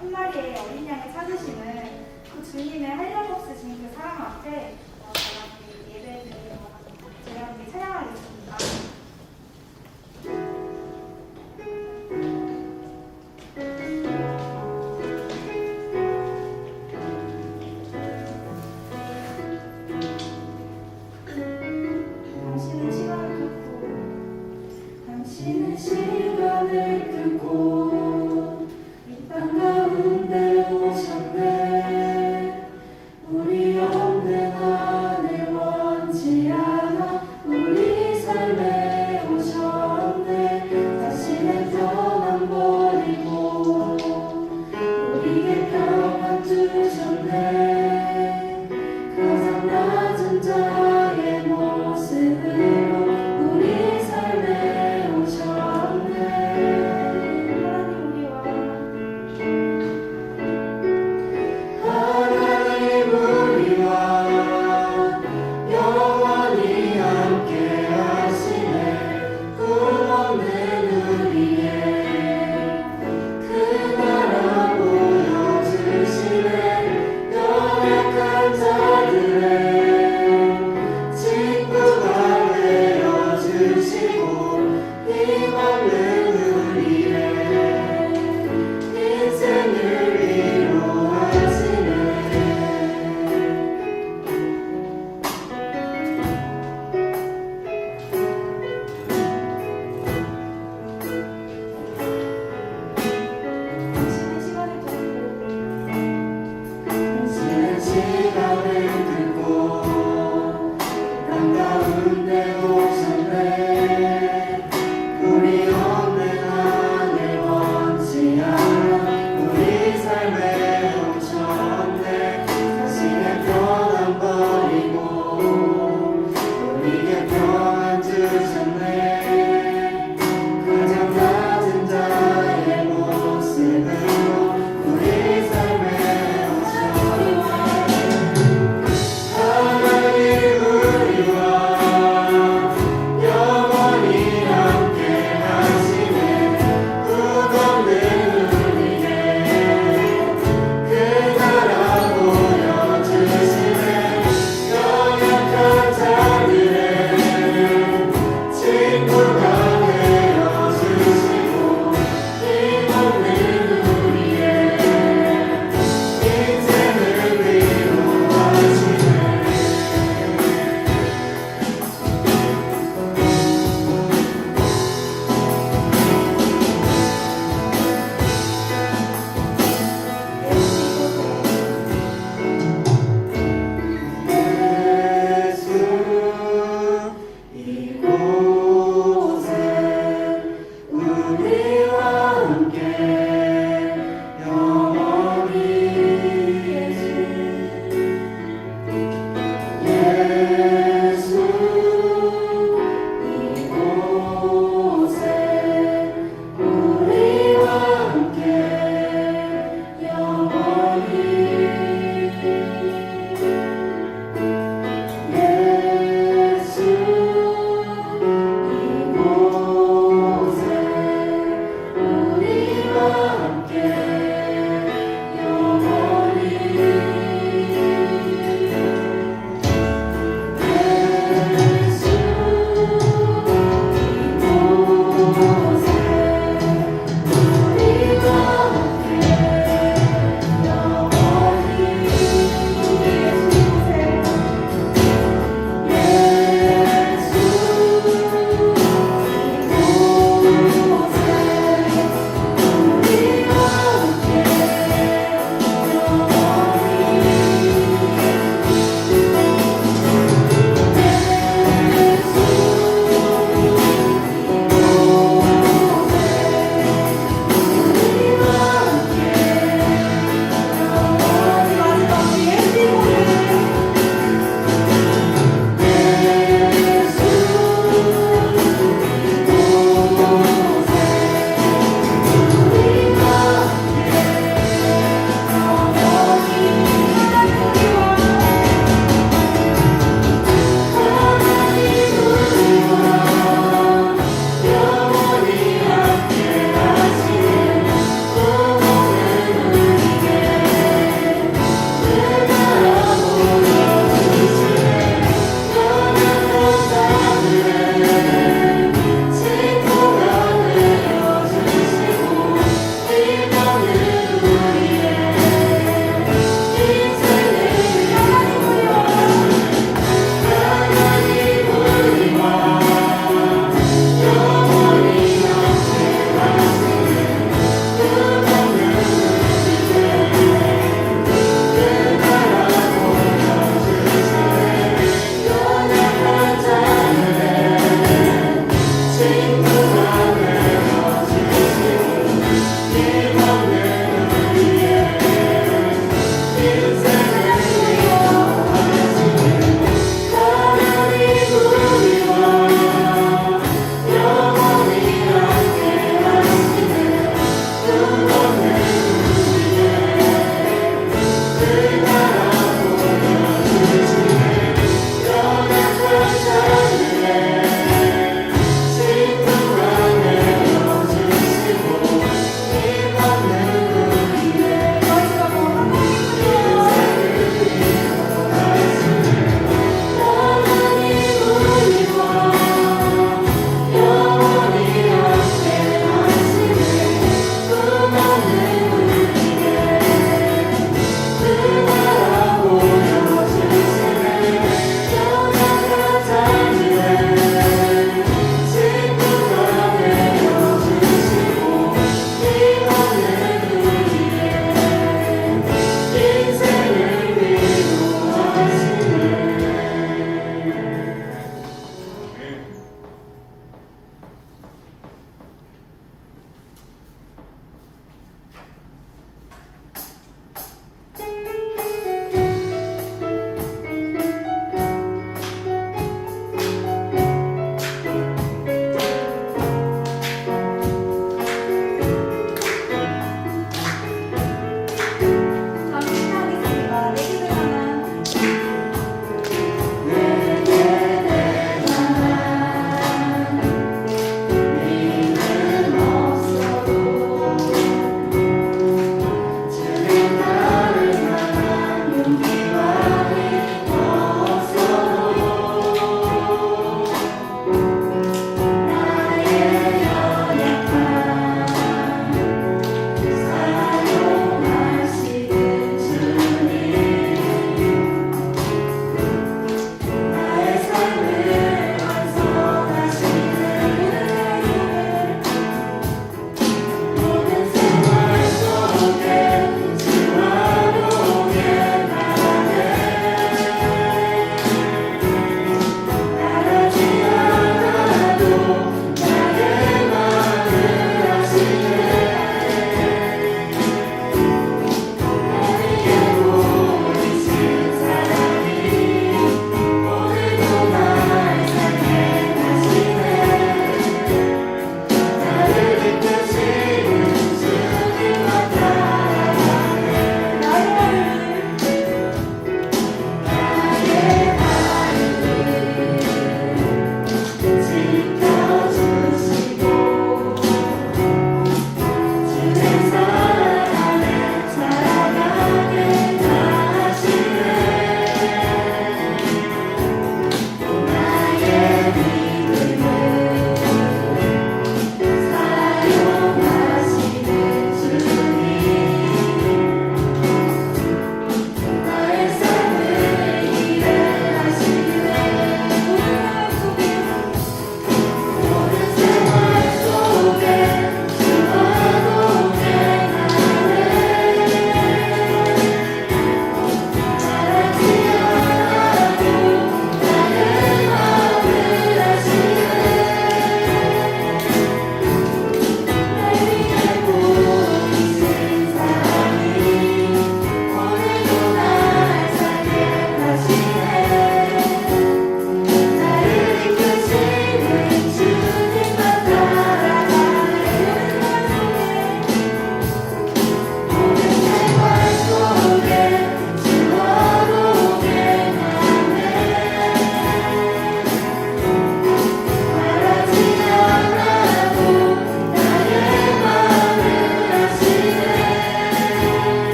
한 마리의 어린 양을 찾으시는 그 주님의 한량없으신 그 사랑 앞에 제가 예배를 제가 함께 찬양하겠습니다. 당신은 시간을 끊고 이 땅 가운데 오셨네. 우리 없는 안을 원치 않아 우리 삶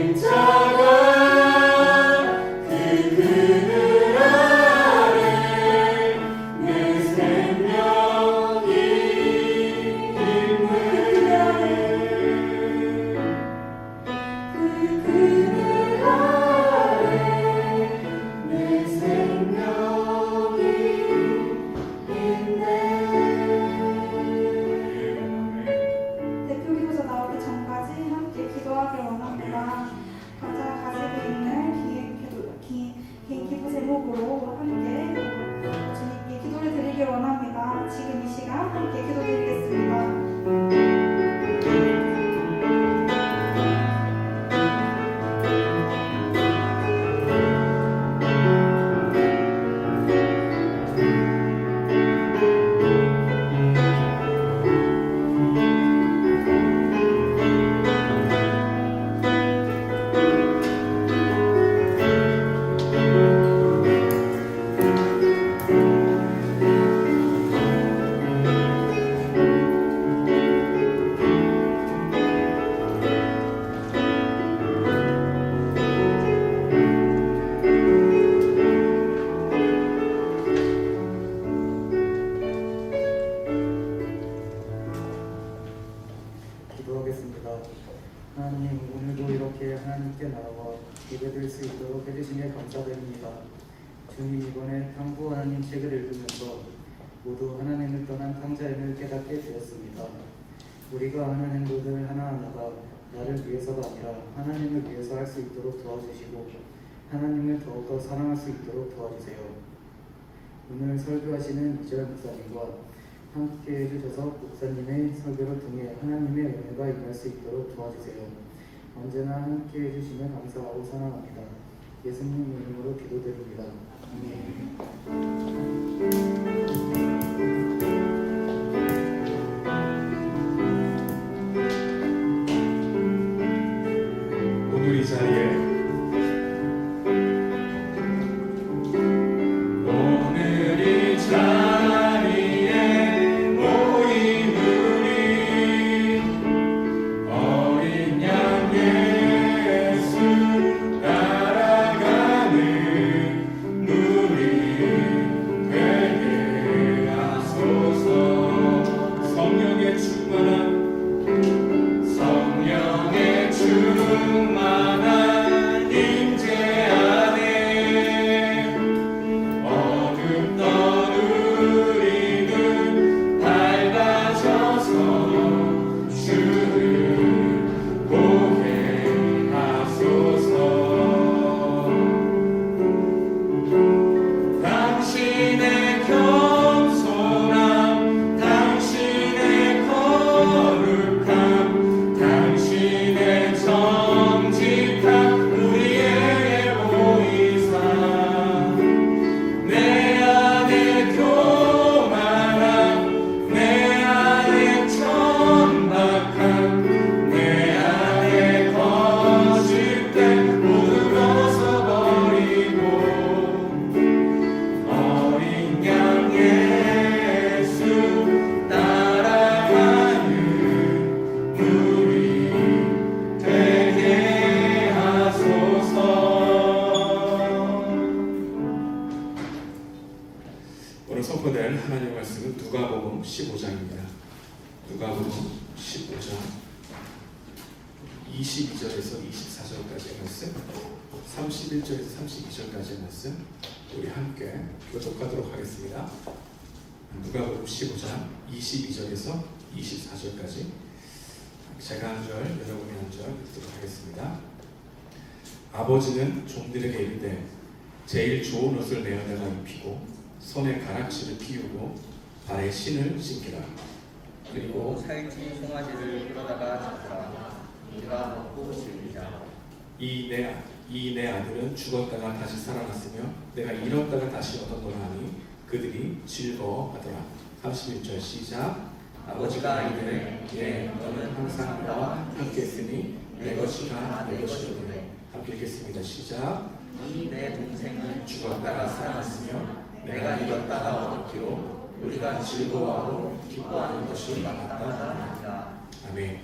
십자가 그 주심에 감사드립니다. 주님, 이번에 평부 하나님 책을 읽으면서 모두 하나님을 떠난 탕자임을 깨닫게 되었습니다. 우리가 하는 행동들 하나하나가 나를 위해서가 아니라 하나님을 위해서 할 수 있도록 도와주시고 하나님을 더욱더 사랑할 수 있도록 도와주세요. 오늘 설교하시는 이절 목사님과 함께 해주셔서 목사님의 설교를 통해 하나님의 은혜가 임할 수 있도록 도와주세요. 언제나 함께 해주시면 감사하고 사랑합니다. 예수님 이름으로 기도드립니다. 아멘. 오늘 이 자리에 오늘 선포될 하나님의 말씀은 누가복음 15장입니다. 누가복음 15장 22절에서 24절까지의 말씀, 31절에서 32절까지의 말씀 우리 함께 교독하도록 하겠습니다. 누가복음 15장 22절에서 24절까지 제가 한 절, 여러분이 한 절 읽도록 하겠습니다. 아버지는 종들에게 이르되 제일 좋은 옷을 내어다가 입히고 손에 가락지를 피우고 발에 신을 신기라. 그리고 살찐 송아지를 끌어다가 잡으라. 우리가 먹고 즐기자. 이 내 아들은 죽었다가 다시 살아났으며 내가 잃었다가 다시 얻었노라 하니 그들이 즐거워하더라. 31절 시작. 아버지가 이르되 예, 너는 항상 나와 함께 있으니 내 것이가 내 것이로되. 함께 읽겠습니다. 시작. 이 내 동생은 죽었다가 살아났으며 내가 잃었다가 얻었기로 우리가 즐거워하고 기뻐하는 것이 마땅하다. 아멘.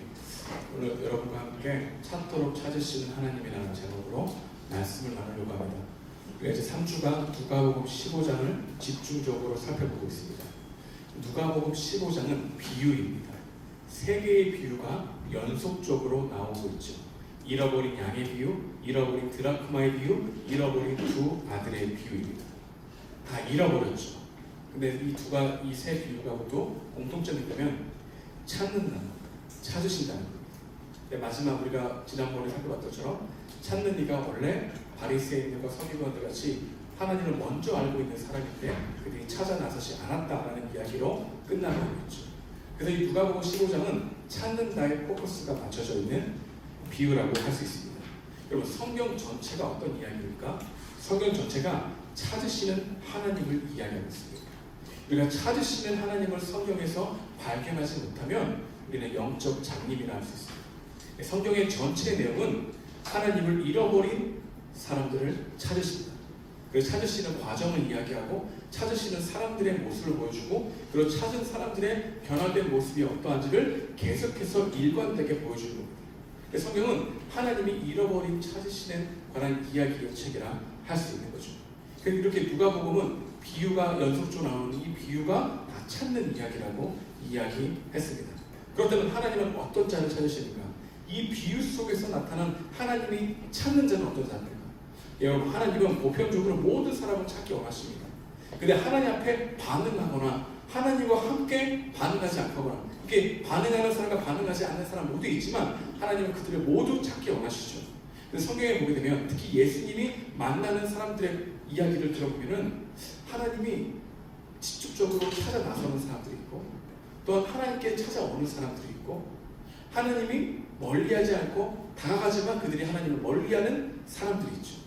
오늘 여러분과 함께 찾도록 찾으시는 하나님이라는 제목으로 말씀을 나누려고 합니다. 우리가 이제 3주간 누가복음 15장을 집중적으로 살펴보고 있습니다. 누가복음 15장은 비유입니다. 세 개의 비유가 연속적으로 나오고 있죠. 잃어버린 양의 비유, 잃어버린 드라크마의 비유, 잃어버린 두 아들의 비유입니다. 다 잃어버렸죠. 근데 이 세 비유가 모두 공통점이 있다면 찾는다, 찾으신다는 겁니다. 근데 마지막 우리가 지난번에 살펴봤던 것처럼 찾는 이가 원래 바리새인들과 서기관들 같이 하나님을 먼저 알고 있는 사람인데 그들이 찾아 나서지 않았다라는 이야기로 끝나는 거겠죠. 그래서 이 누가복음 15장은 찾는다의 포커스가 맞춰져 있는 비유라고 할 수 있습니다. 여러분, 성경 전체가 어떤 이야기입니까? 성경 전체가 찾으시는 하나님을 이야기하고 있습니다. 우리가 찾으시는 하나님을 성경에서 발견하지 못하면 우리는 영적 장님이라 할 수 있습니다. 성경의 전체 내용은 하나님을 잃어버린 사람들을 찾으십니다. 그래서 찾으시는 과정을 이야기하고 찾으시는 사람들의 모습을 보여주고 그리고 찾은 사람들의 변화된 모습이 어떠한지를 계속해서 일관되게 보여주는 겁니다. 성경은 하나님이 잃어버린 찾으시는 관한 이야기의 책이라 할 수 있는 거죠. 그래서 이렇게 누가복음은 비유가 연속적으로 나오는 이 비유가 다 찾는 이야기라고 이야기했습니다. 그렇다면 하나님은 어떤 자를 찾으시는가? 이 비유 속에서 나타난 하나님이 찾는 자는 어떤 자입니까? 여러분, 하나님은 보편적으로 모든 사람을 찾기 원하십니다. 근데 하나님 앞에 반응하거나 하나님과 함께 반응하지 않거나 이렇게 반응하는 사람과 반응하지 않는 사람 모두 있지만 하나님은 그들을 모두 찾기 원하시죠. 그래서 성경에 보게 되면 특히 예수님이 만나는 사람들의 이야기를 들어보면은 하나님이 직접적으로 찾아 나서는 사람들이 있고 또한 하나님께 찾아오는 사람들이 있고 하나님이 멀리하지 않고 다가가지만 그들이 하나님을 멀리하는 사람들이 있죠.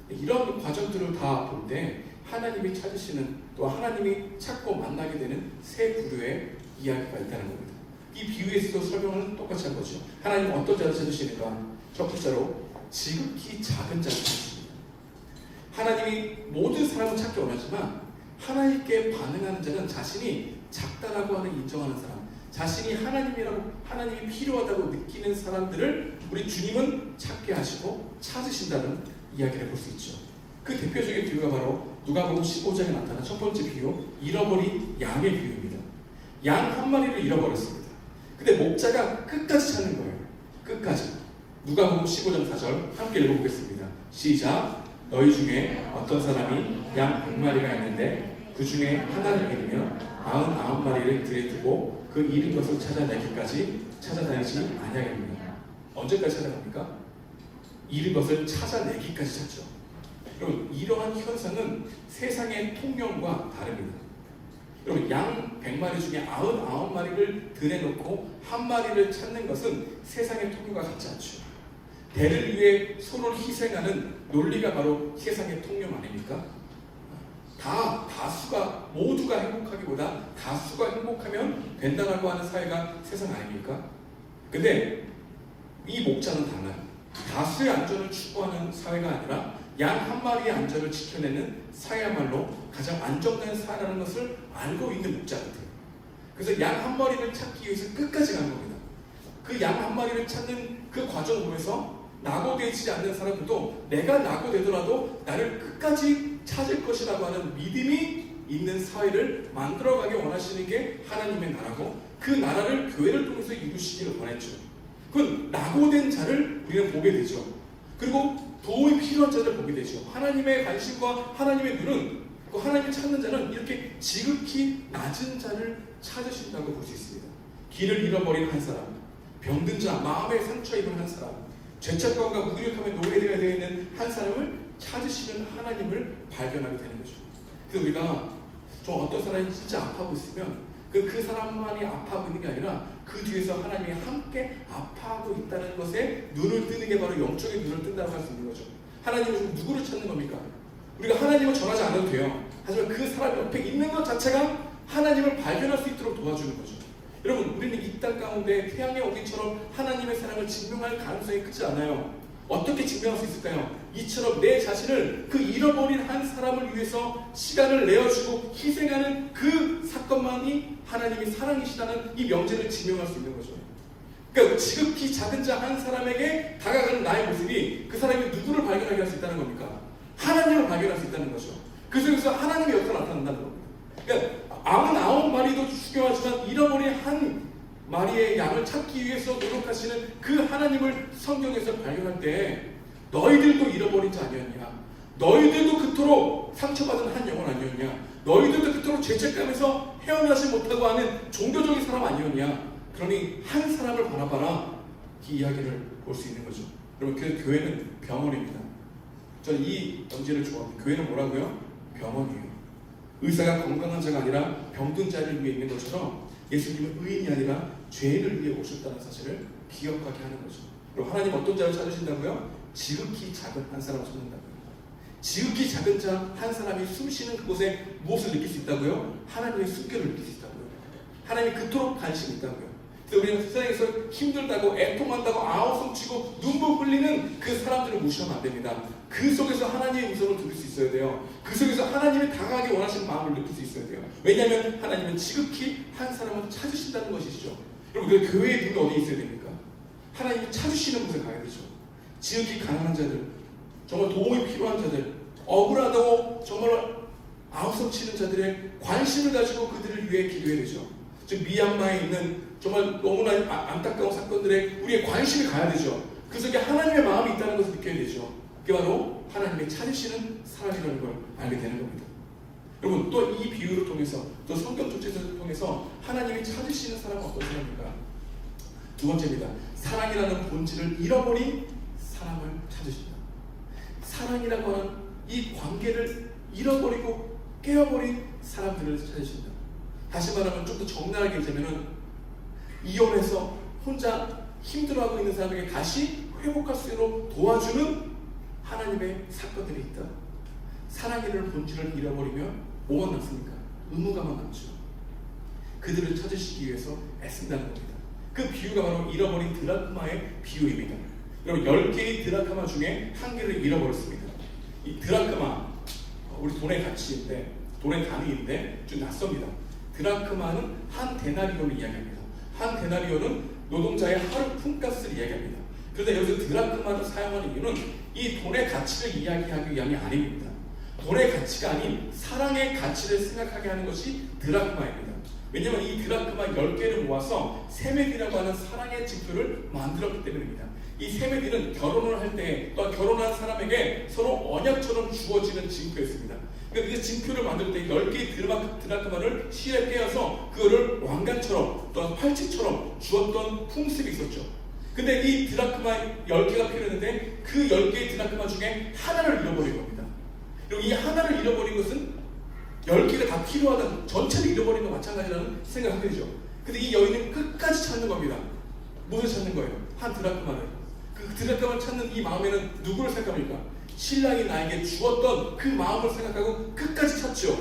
이런 과정들을 다 볼 때 하나님이 찾으시는 또 하나님이 찾고 만나게 되는 세 부류의 이야기가 있다는 겁니다. 이 비유에서도 설명은 똑같이 한 거죠. 하나님은 어떤 자를 찾으시는가? 첫 번째로 지극히 작은 자를 찾으십니다. 하나님이 모든 사람을 찾기 원하지만 하나님께 반응하는 자는 자신이 작다라고 하는 인정하는 사람, 자신이 하나님이 필요하다고 느끼는 사람들을 우리 주님은 찾게 하시고 찾으신다는 이야기를 볼 수 있죠. 그 대표적인 비유가 바로 누가복음 15장에 나타난 첫 번째 비유, 잃어버린 양의 비유입니다. 양 한 마리를 잃어버렸습니다. 근데 목자가 끝까지 찾는 거예요. 끝까지. 누가복음 15장 4절 함께 읽어보겠습니다. 시작. 너희 중에 어떤 사람이 양 100마리가 있는데 그 중에 하나를 잃으면 99마리를 들에 두고 그 잃은 것을 찾아내기까지 찾아다니지 아니하겠느냐. 언제까지 찾아갑니까? 잃은 것을 찾아내기까지 찾죠. 여러분, 이러한 현상은 세상의 통념과 다릅니다. 여러분, 양 100마리 중에 99마리를 들에 놓고 한 마리를 찾는 것은 세상의 통념과 같지 않죠. 대를 위해 서로를 희생하는 논리가 바로 세상의 통념 아닙니까? 다수가 모두가 행복하기보다 다수가 행복하면 된다라고 하는 사회가 세상 아닙니까? 근데 이 목자는 달라요. 다수의 안전을 추구하는 사회가 아니라 양 한 마리의 안전을 지켜내는 사회야말로 가장 안정된 사회라는 것을 알고 있는 목자 같아요. 그래서 양 한 마리를 찾기 위해서 끝까지 간 겁니다. 그 양 한 마리를 찾는 그 과정을 보면서 낙오되지 않는 사람들도 내가 낙오되더라도 나를 끝까지 찾을 것이라고 하는 믿음이 있는 사회를 만들어가기 원하시는 게 하나님의 나라고 그 나라를 교회를 통해서 이루시기를 원했죠. 그건 낙오된 자를 우리는 보게 되죠. 그리고 도움이 필요한 자를 보게 되죠. 하나님의 관심과 하나님의 눈은 그 하나님을 찾는 자는 이렇게 지극히 낮은 자를 찾으신다고 볼 수 있습니다. 길을 잃어버린 한 사람, 병든 자, 마음에 상처 입은 한 사람, 죄책감과 무기력함에 노예되어 있는 한 사람을 찾으시는 하나님을 발견하게 되는 거죠. 그래서 우리가 좀 어떤 사람이 진짜 아파하고 있으면 그 사람만이 아파하고 있는 게 아니라 그 뒤에서 하나님이 함께 아파하고 있다는 것에 눈을 뜨는 게 바로 영적인 눈을 뜬다고 할 수 있는 거죠. 하나님은 누구를 찾는 겁니까? 우리가 하나님을 전하지 않아도 돼요. 하지만 그 사람 옆에 있는 것 자체가 하나님을 발견할 수 있도록 도와주는 거죠. 여러분, 우리는 이 땅 가운데 태양의 온기처럼 하나님의 사랑을 증명할 가능성이 크지 않아요. 어떻게 증명할 수 있을까요? 이처럼 내 자신을 그 잃어버린 한 사람을 위해서 시간을 내어주고 희생하는 그 사건만이 하나님의 사랑이시다는 이 명제를 증명할 수 있는 거죠. 그러니까 지극히 작은 자 한 사람에게 다가가는 나의 모습이 그 사람이 누구를 발견하게 할 수 있다는 겁니까? 하나님을 발견할 수 있다는 거죠. 그 속에서 하나님의 역사가 나타난다는 겁니다. 그러니까 99마리도 중요하지만 잃어버린 한 마리의 양을 찾기 위해서 노력하시는 그 하나님을 성경에서 발견할 때 너희들도 잃어버린 자 아니었냐? 너희들도 그토록 상처받은 한 영혼 아니었냐? 너희들도 그토록 죄책감에서 헤어나지 못하고 하는 종교적인 사람 아니었냐? 그러니 한 사람을 바라봐라. 이 이야기를 볼 수 있는 거죠. 여러분, 그 교회는 병원입니다. 저는 이 명제를 좋아합니다. 교회는 뭐라고요? 병원이에요. 의사가 건강한 자가 아니라 병든 자를 위해 있는 것처럼 예수님은 의인이 아니라 죄인을 위해 오셨다는 사실을 기억하게 하는 거죠. 그리고 하나님 어떤 자를 찾으신다고요? 지극히 작은 한 사람을 찾는다고요. 지극히 작은 자 한 사람이 숨쉬는 그곳에 무엇을 느낄 수 있다고요? 하나님의 숨결을 느낄 수 있다고요. 하나님이 그토록 관심이 있다고요. 그래서 우리는 세상에서 힘들다고 애통한다고 아우성치고 눈물 흘리는 그 사람들을 무시하면 안 됩니다. 그 속에서 하나님의 음성을 들을 수 있어야 돼요. 그 속에서 하나님의 다가가기 원하시는 마음을 느낄 수 있어야 돼요. 왜냐하면 하나님은 지극히 한 사람을 찾으신다는 것이죠. 여러분, 그 교회의 눈이 어디에 있어야 됩니까? 하나님이 찾으시는 곳에 가야 되죠. 지극히 가난한 자들, 정말 도움이 필요한 자들, 억울하다고 정말 아우성치는 자들의 관심을 가지고 그들을 위해 기도해야 되죠. 즉 미얀마에 있는 정말 너무나 안타까운 사건들에 우리의 관심이 가야 되죠. 그 속에 하나님의 마음이 있다는 것을 느껴야 되죠. 그게 바로 하나님의 찾으시는 사람이라는 걸 알게 되는 겁니다. 여러분, 또 이 비유를 통해서, 또 성경 전체를 통해서 하나님이 찾으시는 사람은 어떤 사람입니까? 두 번째입니다. 사랑이라는 본질을 잃어버린 사람을 찾으신다. 사랑이라고 하는 이 관계를 잃어버리고 깨어버린 사람들을 찾으신다. 다시 말하면 좀 더 적나라하게 얘기하면 이혼해서 혼자 힘들어하고 있는 사람에게 다시 회복할 수 있도록 도와주는 하나님의 사건들이 있다. 사랑이라는 본질을 잃어버리면 뭐가 남습니까? 의무감만 남죠. 그들을 찾으시기 위해서 애쓴다는 겁니다. 그 비유가 바로 잃어버린 드라크마의 비유입니다. 여러분, 10개의 드라크마 중에 한 개를 잃어버렸습니다. 이 드라크마, 우리 돈의 가치인데, 돈의 단위인데 좀 낯섭니다. 드라크마는 한 데나리온을 이야기합니다. 한 데나리온은 노동자의 하루 품값을 이야기합니다. 그런데 여기서 드라크마를 사용하는 이유는 이 돈의 가치를 이야기하기 위함이 아닙니다. 돈의 가치가 아닌 사랑의 가치를 생각하게 하는 것이 드라크마입니다. 왜냐하면 이 드라크마 10개를 모아서 세메디라고 하는 사랑의 지표를 만들었기 때문입니다. 이 세메디는 결혼을 할 때 또 결혼한 사람에게 서로 언약처럼 주어지는 징표였습니다. 그러니까 그 징표를 만들 때 10개의 드라크마를 실에 떼어서 그거를 왕관처럼 또는 팔찌처럼 주었던 풍습이 있었죠. 근데 이 드라크마 10개가 필요했는데 그 10개의 드라크마 중에 하나를 잃어버린 겁니다. 그리고 이 하나를 잃어버린 것은 10개가 다 필요하다는, 전체를 잃어버린 것 마찬가지라는 생각하게 되죠. 근데 이 여인은 끝까지 찾는 겁니다. 무엇을 찾는 거예요? 한 드라크마를. 그 드라크마를 찾는 이 마음에는 누구를 생각합니까? 신랑이 나에게 주었던 그 마음을 생각하고 끝까지 찾죠.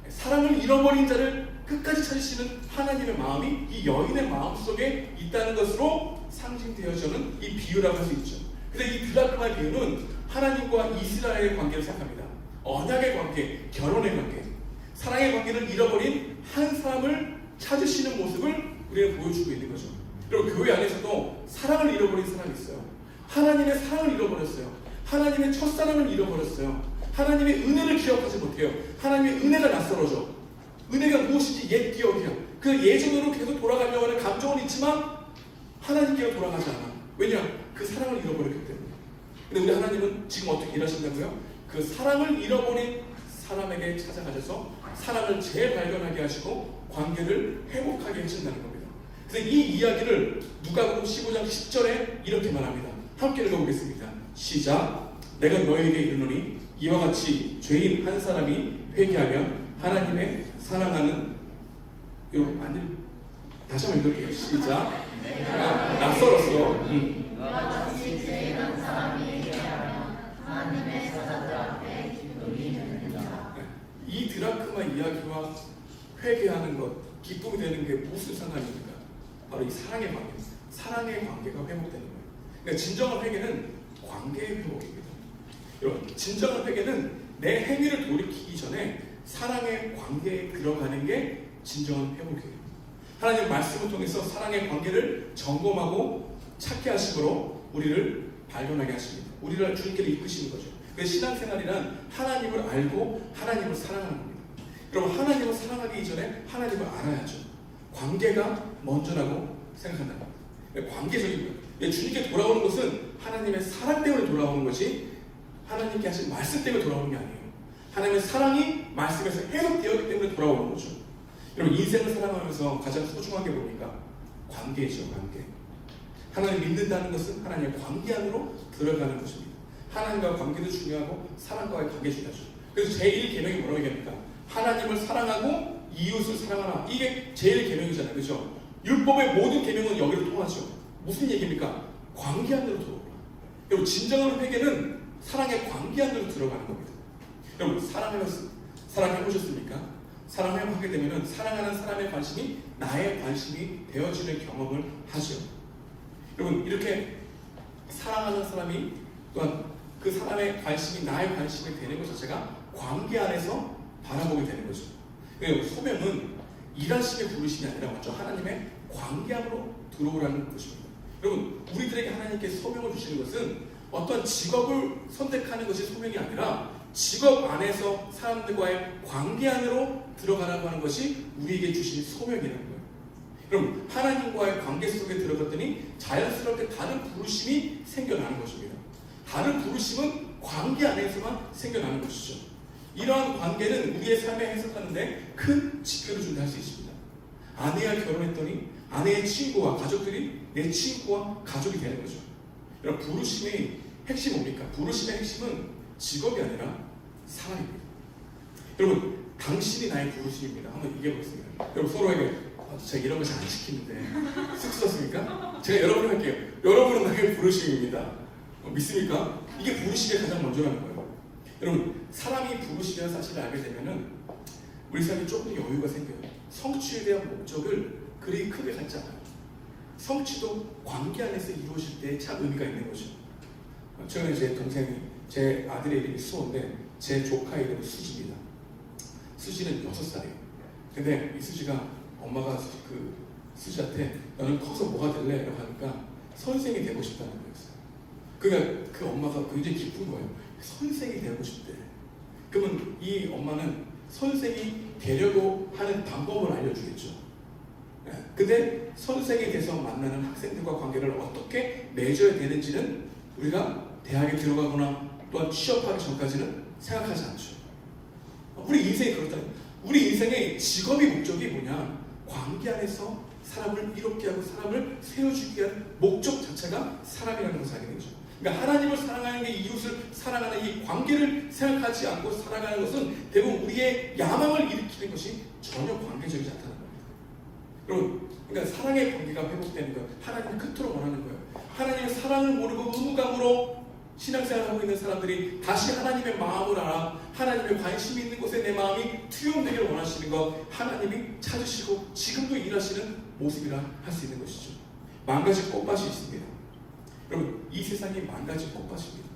사랑을 잃어버린 자를 끝까지 찾으시는 하나님의 마음이 이 여인의 마음속에 있다는 것으로 상징되어지는 이 비유라고 할 수 있죠. 근데 이 드라크마의 비유는 하나님과 이스라엘의 관계를 생각합니다. 언약의 관계, 결혼의 관계, 사랑의 관계를 잃어버린 한 사람을 찾으시는 모습을 우리는 보여주고 있는 거죠. 그리고 교회 안에서도 사랑을 잃어버린 사람이 있어요. 하나님의 사랑을 잃어버렸어요. 하나님의 첫사랑을 잃어버렸어요. 하나님의 은혜를 기억하지 못해요. 하나님의 은혜가 낯설어져. 은혜가 무엇인지 옛 기억이야. 그 예전으로 계속 돌아가려고 하는 감정은 있지만 하나님께로 돌아가지 않아. 왜냐? 그 사랑을 잃어버렸기 때문에. 근데 우리 하나님은 지금 어떻게 일하신다고요? 그 사랑을 잃어버린 사람에게 찾아가셔서 사랑을 재발견하게 하시고 관계를 회복하게 해준다는 겁니다. 그래서 이 이야기를 누가복음 15장 10절에 이렇게 말합니다. 함께 읽어보겠습니다. 시작. 내가 너에게 이르노니 이와 같이 죄인 한 사람이 회개하면 하나님의 사랑하는 다시 한번 읽을게요. 시작. 내가 낯설었어. 이 드라크마 이야기와 회개하는 것, 기쁨이 되는 게 무슨 상관입니까? 바로 이 사랑의 관계, 사랑의 관계가 회복되는 거예요. 그러니까 진정한 회개는 관계의 회복입니다. 여러분, 진정한 회개는 내 행위를 돌이키기 전에 사랑의 관계에 들어가는 게 진정한 회복이에요. 하나님 말씀을 통해서 사랑의 관계를 점검하고 찾게 하심으로 우리를 발견하게 하십니다. 우리를 주님께로 이끄시는 거죠. 그래서 신앙생활이란 하나님을 알고 하나님을 사랑하는 겁니다. 그럼 하나님을 사랑하기 이전에 하나님을 알아야죠. 관계가 먼저라고 생각한다. 관계적인 거예요. 주님께 돌아오는 것은 하나님의 사랑 때문에 돌아오는 것이 하나님께 하신 말씀 때문에 돌아오는 게 아니에요. 하나님의 사랑이 말씀에서 해석되었기 때문에 돌아오는 거죠. 여러분, 인생을 살아가면서 가장 소중한 게 뭡니까? 관계죠. 관계. 하나님 믿는다는 것은 하나님의 관계 안으로 들어가는 것입니다. 하나님과 관계도 중요하고 사랑과의 관계 중요하죠. 그래서 제1계명이 뭐라고 얘기합니까? 하나님을 사랑하고 이웃을 사랑하라. 이게 제1계명이잖아요. 그렇죠? 율법의 모든 계명은 여기로 통하죠. 무슨 얘기입니까? 관계 안으로 들어오라. 여러분, 진정한 회개는 사랑의 관계 안으로 들어가는 겁니다. 여러분, 사랑해보셨습니까? 사랑하게 되면 사랑하는 사람의 관심이 나의 관심이 되어지는 경험을 하죠. 여러분, 이렇게 사랑하는 사람이 또한 그 사람의 관심이 나의 관심이 되는 것 자체가 관계 안에서 바라보게 되는 거죠. 소명은 일하심의 부르심이 아니라 먼저 하나님의 관계 안으로 들어오라는 것입니다. 여러분, 우리들에게 하나님께 소명을 주시는 것은 어떤 직업을 선택하는 것이 소명이 아니라 직업 안에서 사람들과의 관계 안으로 들어가라고 하는 것이 우리에게 주신 소명이라는 거예요. 그럼 하나님과의 관계 속에 들어갔더니 자연스럽게 다른 부르심이 생겨나는 것입니다. 다른 부르심은 관계 안에서만 생겨나는 것이죠. 이러한 관계는 우리의 삶에 해석하는데 큰 지표를 준다 할 수 있습니다. 아내와 결혼했더니 아내의 친구와 가족들이 내 친구와 가족이 되는 거죠. 여러분, 부르심의 핵심이 뭡니까? 부르심의 핵심은 직업이 아니라 사랑입니다. 여러분, 당신이 나의 부르심입니다. 한번 얘기해보겠습니다. 여러분, 서로에게 제가 이런 거 잘 안 시키는데 쑥스럽습니까? 제가 여러분 할게요. 여러분은 나의 부르심입니다. 믿습니까? 이게 부르심의 가장 먼저라는 거예요. 여러분, 사람이 부르심이라는 사실을 알게 되면은 우리 삶에 조금 더 여유가 생겨요. 성취에 대한 목적을 그리 크게 갖지 않아요. 성취도 관계 안에서 이루어질 때 참 의미가 있는 거죠. 최근에 제 동생이, 제 아들의 이름이 수호인데 제 조카 이름은 수지입니다. 수지는 6살이에요. 근데 이 수지가 엄마가 그 수지한테 너는 커서 뭐가 될래? 라고 하니까 선생이 되고 싶다는 거였어요. 그러니까 그 엄마가 굉장히 기쁜 거예요. 선생이 되고 싶대. 그러면 이 엄마는 선생이 되려고 하는 방법을 알려주겠죠. 근데 선생이 돼서 만나는 학생들과 관계를 어떻게 맺어야 되는지는 우리가 대학에 들어가거나 또한 취업하기 전까지는 생각하지 않죠. 우리 인생이 그렇다. 우리 인생의 직업이 목적이 뭐냐? 관계 안에서 사람을 이롭게 하고 사람을 세워주기 위한 목적 자체가 사람이라는 것을 알게 되죠. 그러니까 하나님을 사랑하는 게 이웃을 사랑하는 이 관계를 생각하지 않고 살아가는 것은 대부분 우리의 야망을 일으키는 것이 전혀 관계적이지 않다는 겁니다. 여러분, 그러니까 사랑의 관계가 회복되는 거예요. 하나님을 끝으로 원하는 거예요. 하나님의 사랑을 모르고 의무감으로 신앙생활을 하고 있는 사람들이 다시 하나님의 마음을 알아 하나님의 관심이 있는 곳에 내 마음이 투영되기를 원하시는 것, 하나님이 찾으시고 지금도 일하시는 모습이라 할 수 있는 것이죠. 망가진 꽃밭이 있습니다. 여러분, 이 세상이 망가진 꽃밭입니다.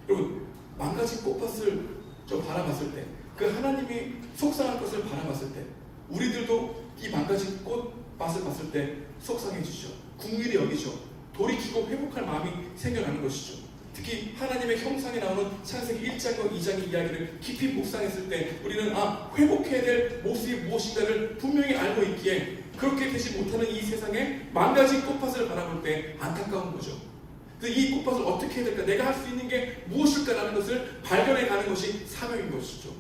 여러분, 망가진 꽃밭을 좀 바라봤을 때, 그 하나님이 속상한 것을 바라봤을 때, 우리들도 이 망가진 꽃밭을 봤을 때 속상해지죠. 궁일이 여기죠. 돌이키고 회복할 마음이 생겨나는 것이죠. 특히 하나님의 형상에 나오는 창세기 1장과 2장의 이야기를 깊이 묵상했을 때 우리는 회복해야 될 모습이 무엇인가를 분명히 알고 있기에 그렇게 되지 못하는 이 세상에 망가진 꽃밭을 바라볼 때 안타까운 거죠. 그래서 이 꽃밭을 어떻게 해야 될까? 내가 할 수 있는 게 무엇일까라는 것을 발견해 가는 것이 사명인 것이죠.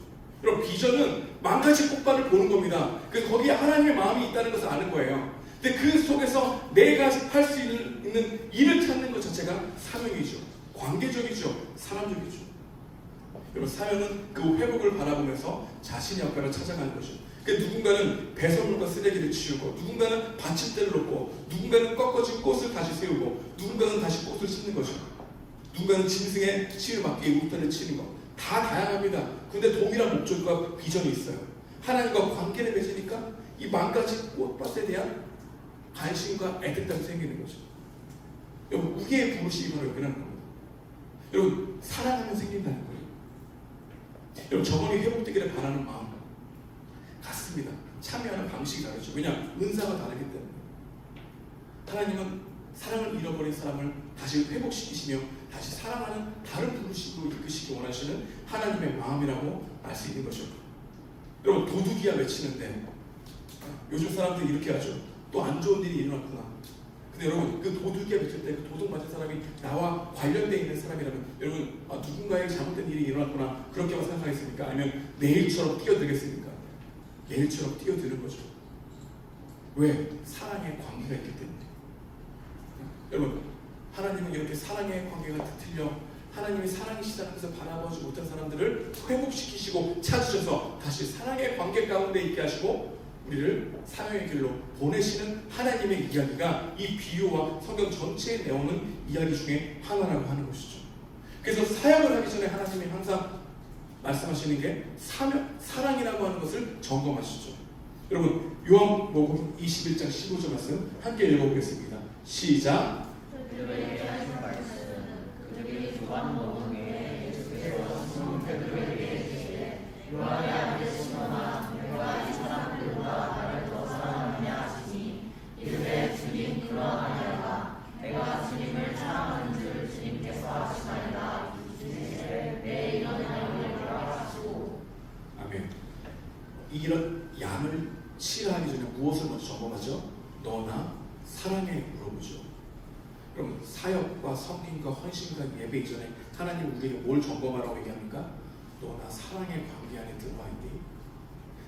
여러분, 비전은 망가진 꽃밭을 보는 겁니다. 그래서 거기에 하나님의 마음이 있다는 것을 아는 거예요. 근데 그 속에서 내가 할 수 있는 일을 찾는 것 자체가 사명이죠. 관계적이죠. 사람적이죠. 여러분, 사명은 그 회복을 바라보면서 자신의 역할을 찾아가는 거죠. 누군가는 배설물과 쓰레기를 치우고, 누군가는 받침대를 놓고, 누군가는 꺾어진 꽃을 다시 세우고, 누군가는 다시 꽃을 심는 거죠. 누군가는 짐승의 치유를 막기 위해 울타리를 치는 것. 다 다양합니다. 근데 동일한 목적과 비전이 있어요. 하나님과 관계를 맺으니까 이 망가진 꽃밭에 대한 관심과 애틋함이 생기는 거죠. 여러분, 우리의 부르심이 바로 여기라는 겁니다. 여러분, 사랑하면 생긴다는 거예요. 여러분, 저번에 회복되기를 바라는 마음 같습니다. 참여하는 방식이 다르죠. 왜냐? 은사가 다르기 때문에. 하나님은 사랑을 잃어버린 사람을 다시 회복시키시며 다시 사랑하는 다른 부르심으로 이끄시기 원하시는 하나님의 마음이라고 알 수 있는 것이죠. 여러분, 도둑이야 외치는데 요즘 사람들이 이렇게 하죠. 또 안 좋은 일이 일어났구나. 근데 여러분, 그 도둑이야 외칠 때 그 도둑 맞은 사람이 나와 관련되어 있는 사람이라면 여러분, 누군가의 잘못된 일이 일어났구나 그렇게만 생각하겠습니까? 아니면 내일처럼 뛰어들겠습니까? 내일처럼 뛰어드는 거죠. 왜? 사랑의 관계가 있기 때문에. 여러분, 하나님은 이렇게 사랑의 관계가 틀려 하나님이 사랑이시다는 것을 바라보지 못한 사람들을 회복시키시고 찾으셔서 다시 사랑의 관계 가운데 있게 하시고 우리를 사명의 길로 보내시는 하나님의 이야기가 이 비유와 성경 전체에 나오는 이야기 중에 하나라고 하는 것이죠. 그래서 사역을 하기 전에 하나님이 항상 말씀하시는 게 사랑이라고 하는 것을 점검하시죠. 여러분, 요한복음 21장 15절 말씀 함께 읽어보겠습니다. 시작. 아멘. 이런 양을 치료하기 전에 무엇을 먼저 점검하죠? 너나 사랑해 물어보죠. 그럼 사역과 섬김과 헌신과 예배 이전에 하나님 우리에게 뭘 점검하라고 얘기합니까? 너 나 사랑의 관계 안에 들어와 있니?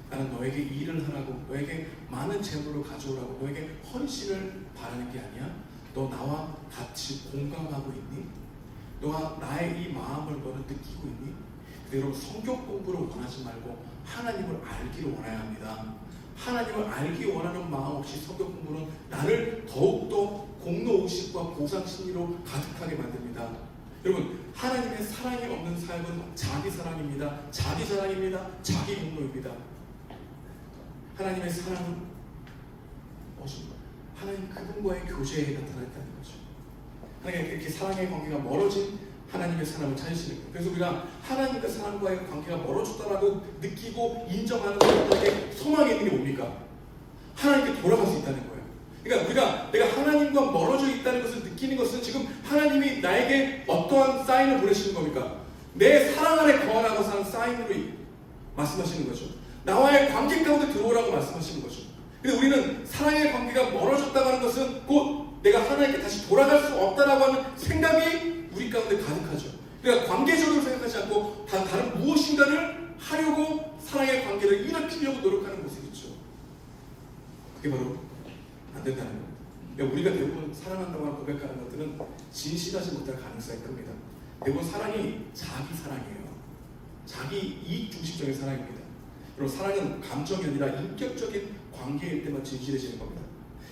나는 너에게 일을 하라고, 너에게 많은 재물을 가져오라고, 너에게 헌신을 바라는 게 아니야. 너 나와 같이 공감하고 있니? 너가 나의 이 마음을 너는 느끼고 있니? 근데 여러분, 성경 공부를 원하지 말고 하나님을 알기를 원해야 합니다. 하나님을 알기 원하는 마음 없이 성경 공부는 나를 더욱더 공로의식과 보상심리로 가득하게 만듭니다. 여러분, 하나님의 사랑이 없는 사역은 자기 사랑입니다. 자기 자랑입니다. 자기 공로입니다. 하나님의 사랑은 무엇인가? 하나님 그분과의 교제에 나타났다는 거죠. 하나님과 이렇게 사랑의 관계가 멀어진 하나님의 사랑을 찾으시는 거예요. 그래서 우리가 하나님과 사랑과의 관계가 멀어졌다라고 느끼고 인정하는 것에게 소망이 있는 게 뭡니까? 하나님께 돌아갈 수 있다는 거예요. 그러니까 내가 하나님과 멀어져 있다는 것을 느끼는 것은 지금 하나님이 나에게 어떠한 사인을 보내시는 겁니까? 내 사랑 안에 거하라고 하는 사인으로 말씀하시는 거죠. 나와의 관계 가운데 들어오라고 말씀하시는 거죠. 근데 우리는 사랑의 관계가 멀어졌다고 하는 것은 곧 내가 하나님께 다시 돌아갈 수 없다라고 하는 생각이 우리 가운데 가득하죠. 그러니까 관계적으로 생각하지 않고 다른 무엇인가를 하려고 사랑의 관계를 일으키려고 노력하는 모습이 있죠. 그게 바로 안 된다는 겁니다. 그러니까 우리가 대부분 사랑한다고 하는 고백하는 것들은 진실하지 못할 가능성이 큽니다. 대부분 사랑이 자기 사랑이에요. 자기 이익 중심적인 사랑입니다. 여러분, 사랑은 감정이 아니라 인격적인 관계일 때만 진실해지는 겁니다.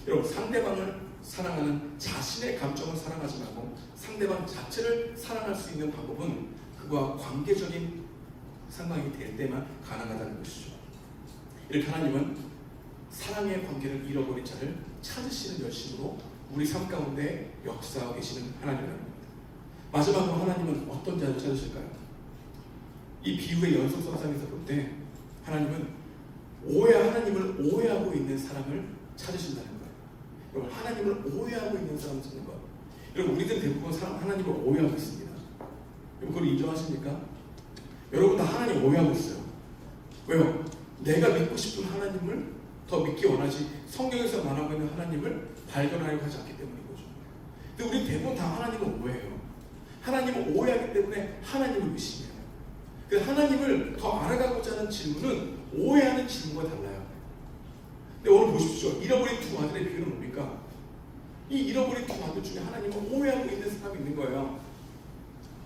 여러분, 상대방을 사랑하는 자신의 감정을 사랑하지 말고 상대방 자체를 사랑할 수 있는 방법은 그와 관계적인 상황이 될 때만 가능하다는 것이죠. 이렇게 하나님은 사랑의 관계를 잃어버린 자를 찾으시는 열심으로 우리 삶 가운데 역사하고 계시는 하나님이라는 겁니다. 마지막으로 하나님은 어떤 자를 찾으실까요? 이 비유의 연속선상에서 볼 때 하나님은 하나님을 오해하고 있는 사람을 찾으신다는 거예요. 여러분, 하나님을 오해하고 있는 사람을 찾는 거예요. 여러분, 우리들 대부분 하나님을 오해하고 있습니다. 여러분, 그걸 인정하십니까? 여러분 다 하나님 오해하고 있어요. 왜요? 내가 믿고 싶은 하나님을 더 믿기 원하지 성경에서 말하고 있는 하나님을 발견하려고 하지 않기 때문인 거죠. 근데 우리 대부분 다 하나님을 오해해요. 하나님을 오해하기 때문에 하나님을 의심해요. 그래서 하나님을 더 알아가고자 하는 질문은 오해하는 질문과 달라요. 근데 오늘 보십시오. 잃어버린 두 아들의 비유는 뭡니까? 이 잃어버린 두 아들 중에 하나님을 오해하고 있는 사람이 있는 거예요.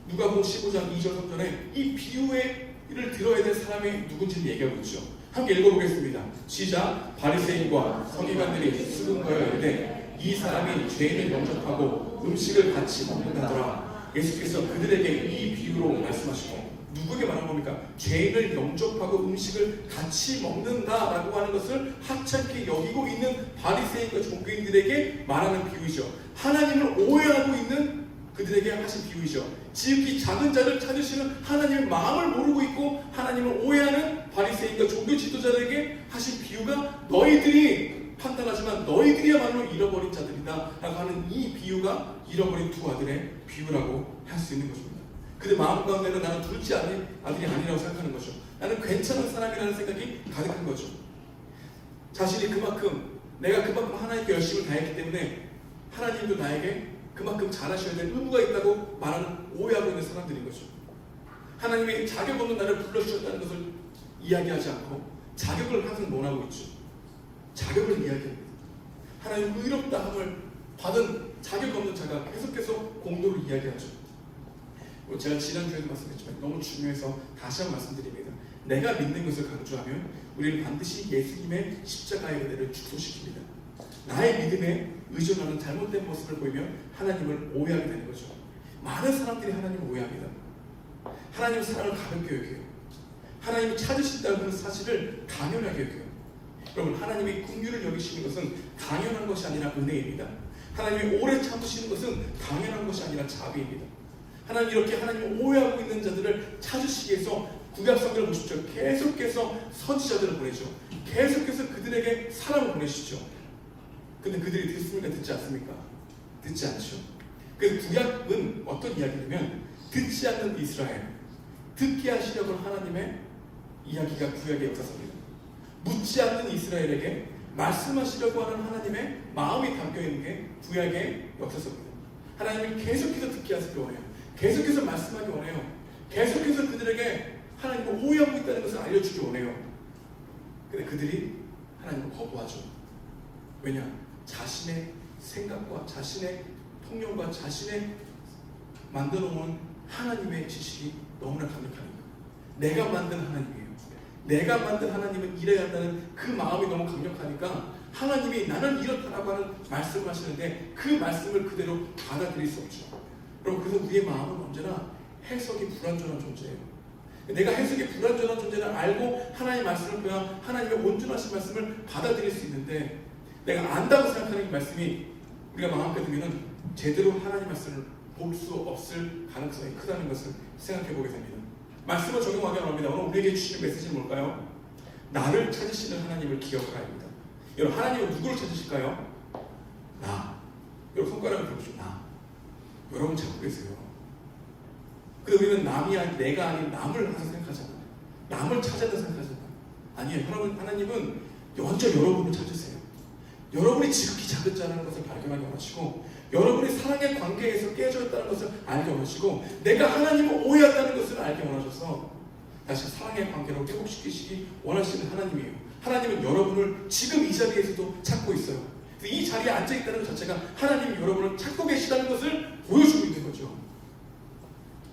누가복음 15장 2절 3절에 이 비유를 들어야 될 사람이 누군지를 얘기하고 있죠. 함께 읽어보겠습니다. 시작. 바리새인과 서기관들이 수군거려 이르되 이 사람이 죄인을 영접하고 음식을 같이 먹는다더라. 예수께서 그들에게 이 비유로 말씀하시고, 누구에게 말한 겁니까? 죄인을 영접하고 음식을 같이 먹는다라고 하는 것을 하찮게 여기고 있는 바리새인과 종교인들에게 말하는 비유이죠. 하나님을 오해하고 있는 그들에게 하신 비유이죠. 지극히 작은 자를 찾으시는 하나님의 마음을 모르고 있고 하나님을 오해하는 바리새인과 종교 지도자들에게 하신 비유가 너희들이 판단하지만 너희들이야말로 잃어버린 자들이다 라고 하는 이 비유가 잃어버린 두 아들의 비유라고 할 수 있는 것입니다. 그들 마음 가운데는 나는 둘째 아들이 아니라고 생각하는 거죠. 나는 괜찮은 사람이라는 생각이 가득한 거죠. 자신이 내가 그만큼 하나님께 열심을 다했기 때문에 하나님도 나에게 그만큼 잘하셔야 될 의무가 있다고 말하는 오해하고 있는 사람들인 거죠. 하나님이 자격 없는 나를 불러주셨다는 것을 이야기하지 않고 자격을 항상 논하고 있죠. 자격을 이야기합니다. 하나님 의롭다함을 받은 자격 없는 자가 계속해서 공로를 이야기하죠. 제가 지난주에도 말씀했지만 너무 중요해서 다시 한번 말씀드립니다. 내가 믿는 것을 강조하면 우리는 반드시 예수님의 십자가의 은혜를 축소시킵니다. 나의 믿음에 의존하는 잘못된 모습을 보이면 하나님을 오해하게 되는 거죠. 많은 사람들이 하나님을 오해합니다. 하나님의 사랑을 가볍게 여겨요. 하나님을 찾으신다는 사실을 당연하게 여겨요. 여러분, 하나님이 긍휼을 여기시는 것은 당연한 것이 아니라 은혜입니다. 하나님이 오래 참으시는 것은 당연한 것이 아니라 자비입니다. 하나님 이렇게 하나님을 오해하고 있는 자들을 찾으시기 위해서 구약성경을 보십시오. 계속해서 선지자들을 보내죠. 계속해서 그들에게 사람을 보내시죠. 근데 그들이 듣습니까? 듣지 않습니까? 듣지 않죠. 그래서 구약은 어떤 이야기냐면 듣지 않는 이스라엘, 듣게 하시려고 하나님의 이야기가 구약의 역사서입니다. 묻지 않는 이스라엘에게 말씀하시려고 하는 하나님의 마음이 담겨있는 게 구약의 역사서입니다. 하나님이 계속해서 듣게 하시기 원해요. 계속해서 말씀하기 원해요. 계속해서 그들에게 하나님을 오해하고 있다는 것을 알려주기 원해요. 근데 그들이 하나님을 거부하죠. 왜냐? 자신의 생각과 자신의 통념과 자신의 만들어 놓은 하나님의 지식이 너무나 강력하니까. 내가 만든 하나님이에요. 내가 만든 하나님은 이래야 한다는 그 마음이 너무 강력하니까 하나님이 나는 이렇다라고 하는 말씀을 하시는데 그 말씀을 그대로 받아들일 수 없죠. 여러분, 그래서 우리의 마음은 언제나 해석이 불완전한 존재예요. 내가 해석이 불완전한 존재를 알고 하나님의 말씀을 보여 하나님의 온전하신 말씀을 받아들일 수 있는데, 내가 안다고 생각하는 이 말씀이 우리가 마음껏 들으면 제대로 하나님 말씀을 볼 수 없을 가능성이 크다는 것을 생각해 보게 됩니다. 말씀을 적용하게 합니다. 오늘 우리에게 주시는 메시지는 뭘까요? 나를 찾으시는 하나님을 기억하라입니다. 여러분, 하나님은 누구를 찾으실까요? 나. 여러분, 손가락을 들어보시죠. 나. 여러분 찾고 계세요. 근데 우리는 남이 아닌, 내가 아닌 남을 항상 생각하잖아요. 남을 찾아야 생각하잖아요. 아니에요. 여러분, 하나님은 먼저 여러분을 찾으세요. 여러분이 지극히 작은 자라는 것을 발견하게 원하시고, 여러분이 사랑의 관계에서 깨져 있다는 것을 알게 원하시고, 내가 하나님을 오해했다는 것을 알게 원하셔서 다시 사랑의 관계로 회복시키시기 원하시는 하나님이에요. 하나님은 여러분을 지금 이 자리에서도 찾고 있어요. 이 자리에 앉아있다는 것 자체가 하나님이 여러분을 찾고 계시다는 것을 보여주고 있는 거죠.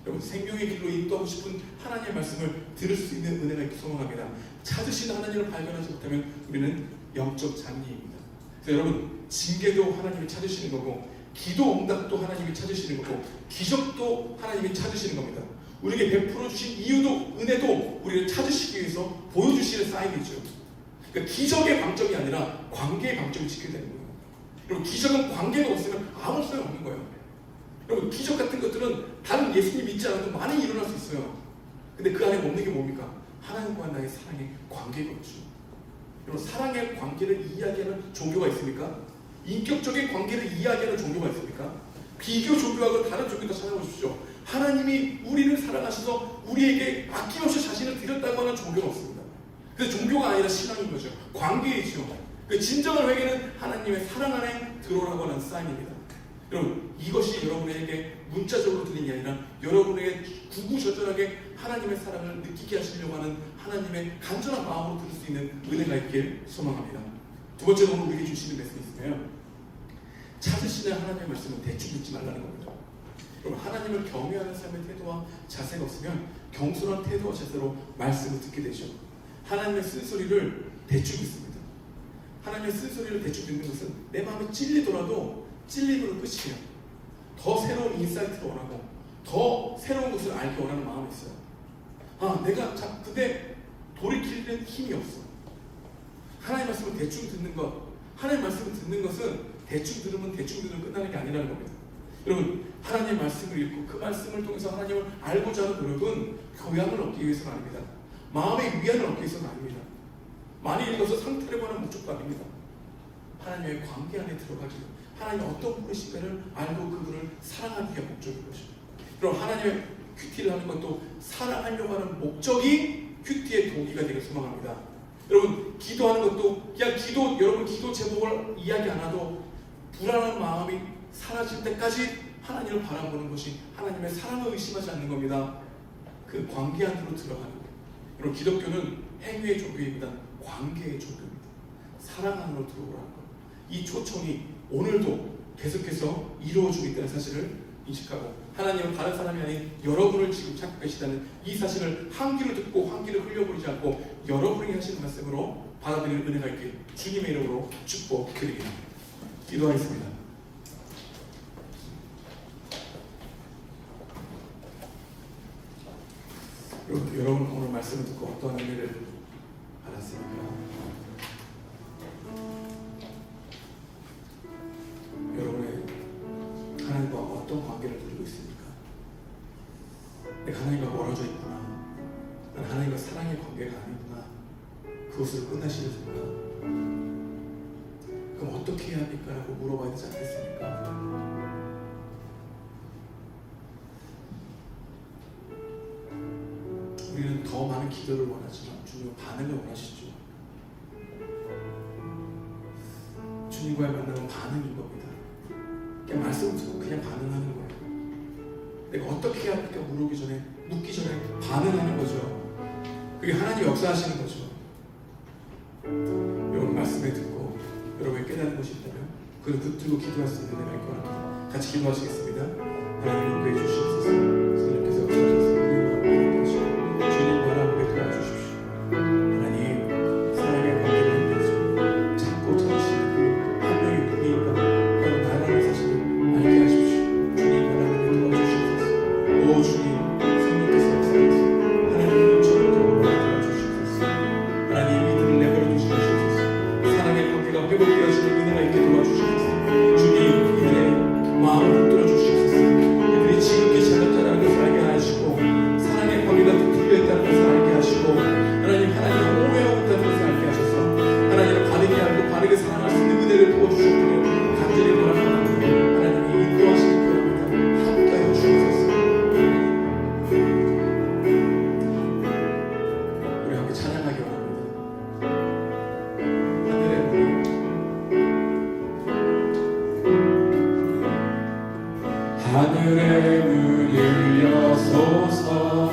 여러분, 생명의 길로 인도하고 싶은 하나님의 말씀을 들을 수 있는 은혜가 있기 소망합니다. 찾으시는 하나님을 발견하지 못하면 우리는 영적 장애입니다. 그래서 여러분, 징계도 하나님이 찾으시는 거고, 기도 응답도 하나님이 찾으시는 거고, 기적도 하나님이 찾으시는 겁니다. 우리에게 베풀어 주신 이유도, 은혜도 우리를 찾으시기 위해서 보여주시는 사인이죠. 그러니까 기적의 방점이 아니라 관계의 방점이 지켜야 되는 거예요. 여러분, 기적은 관계가 없으면 아무 소용 없는 거예요. 여러분, 기적 같은 것들은 다른 예수님 믿지 않아도 많이 일어날 수 있어요. 근데 그 안에 없는 게 뭡니까? 하나님과 나의 사랑의 관계거든요. 여러분, 사랑의 관계를 이야기하는 종교가 있습니까? 인격적인 관계를 이야기하는 종교가 있습니까? 비교 종교하고 다른 종교도 찾아보십시오. 하나님이 우리를 사랑하셔서 우리에게 아낌없이 자신을 드렸다고 하는 종교는 없습니다. 그래서 종교가 아니라 신앙인 거죠. 관계이죠. 그 진정한 회개는 하나님의 사랑 안에 들어오라고 하는 사인입니다. 여러분, 이것이 여러분에게 문자적으로 들리는 게 아니라 여러분에게 구구절절하게 하나님의 사랑을 느끼게 하시려고 하는 하나님의 간절한 마음으로 들을 수 있는 은혜가 있길 소망합니다. 두 번째로 오늘 우리에게 주시는 말씀이 있으면, 찾으시는 하나님의 말씀은 대충 듣지 말라는 겁니다. 여러분, 하나님을 경외하는 삶의 태도와 자세가 없으면 경솔한 태도와 자세로 말씀을 듣게 되죠. 하나님의 쓴소리를 대충 듣습니다. 하나님의 쓴소리를 대충 듣는 것은 내 마음이 찔리더라도 찔림으로 끝이에요. 더 새로운 인사이트를 원하고 더 새로운 것을 알기 원하는 마음이 있어요. 근데 돌이키는 힘이 없어. 하나님의 말씀을 대충 듣는 것, 하나님의 말씀을 듣는 것은 대충 들으면 끝나는 게 아니라는 겁니다. 여러분, 하나님의 말씀을 읽고 그 말씀을 통해서 하나님을 알고자 하는 노력은 교양을 얻기 위해서는 아닙니다. 마음의 위안을 얻기 위해서는 아닙니다. 많이 읽어서 상태를 보는 목적도 아닙니다. 하나님의 관계 안에 들어가기, 하나님이 어떤 분이신가를 알고 그분을 사랑하는 게 목적인 것입니다. 그럼 하나님의 큐티를 하는 것도 사랑하려고 하는 목적이 큐티의 동기가 되길 소망합니다. 여러분, 기도하는 것도 그냥 여러분 기도 제목을 이야기 안 하도 불안한 마음이 사라질 때까지 하나님을 바라보는 것이 하나님의 사랑을 의심하지 않는 겁니다. 그 관계 안으로 들어가는 거예요. 여러분, 기독교는 행위의 종교입니다. 관계의 종교입니다. 사랑 안으로 들어오라는 것. 이 초청이 오늘도 계속해서 이루어지고 있다는 사실을 인식하고, 하나님은 다른 사람이 아닌 여러분을 지금 찾고 계시다는 이 사실을 한 귀를 듣고 한 귀를 흘려버리지 않고 여러분에게 하시는 말씀으로 받아들이는 은혜가 있길 주님의 이름으로 축복드립니다. 기도하겠습니다. 여러분, 오늘 말씀을 듣고 어떤 은혜를 받았습니까? 여러분의 하나님과 어떤 관계를 누리고 있습니까? 내가 하나님과 멀어져 있구나, 난 하나님과 사랑의 관계가 아니구나, 그것으로 끝나시려니까 그럼 어떻게 해야 합니까? 라고 물어봐야 되지 않겠습니까? 우리는 더 많은 기도를 원하지만 주님은 반응을 원하시죠. 주님과의 만남은 반응인 겁니다. 그냥 말씀 듣고 그냥 반응하는 거예요. 내가 어떻게 해야 할까 묻기 전에 반응하는 거죠. 그게 하나님 역사하시는 거죠. 여러분 말씀에 듣고 여러분이 깨닫는 것이 있다면 그를 붙들고 기도할 수 있는 내가 있고 합니다. 같이 기도하시겠습니다. 하나님 인도해 주시옵소서. 하나님께서 역사하셔서 주님 바라보게 도와주십시오. 하나님 사랑의 관계를 흔들죠. 찾고 찾으시는 그 한 명이 누구인가 그런 나라의 사실을 알게 하십시오. 주님 바라보게 도와주시옵소서. 오 주님 성령께서 역사하셔서 하나님 저를 도와주시옵소서. 하나님 이들을 내버려 두시옵소서. 사랑의 관계가 회복되어지는 은혜가 있게 도와주시옵소서. 주님 이들의 마음을 붙들어 주시옵소서. 이들이 지극히 잘났다는 것을 알게 하시고 사랑의 관계가 틀려있다는 것을 알게 하시고 하나님 오해하고 있다는 것을 알게 하셔서 하나님을 바르게 알고 바르게 사랑할 수 있는 은혜를 부어주셨기를 간절히 바랍니다. 하나님이 인도하시는 거랍니다. 함께하여 주옵소서. 우리 함께 찬양하기 원합니다. 하늘의 문 하늘의 문을 여소서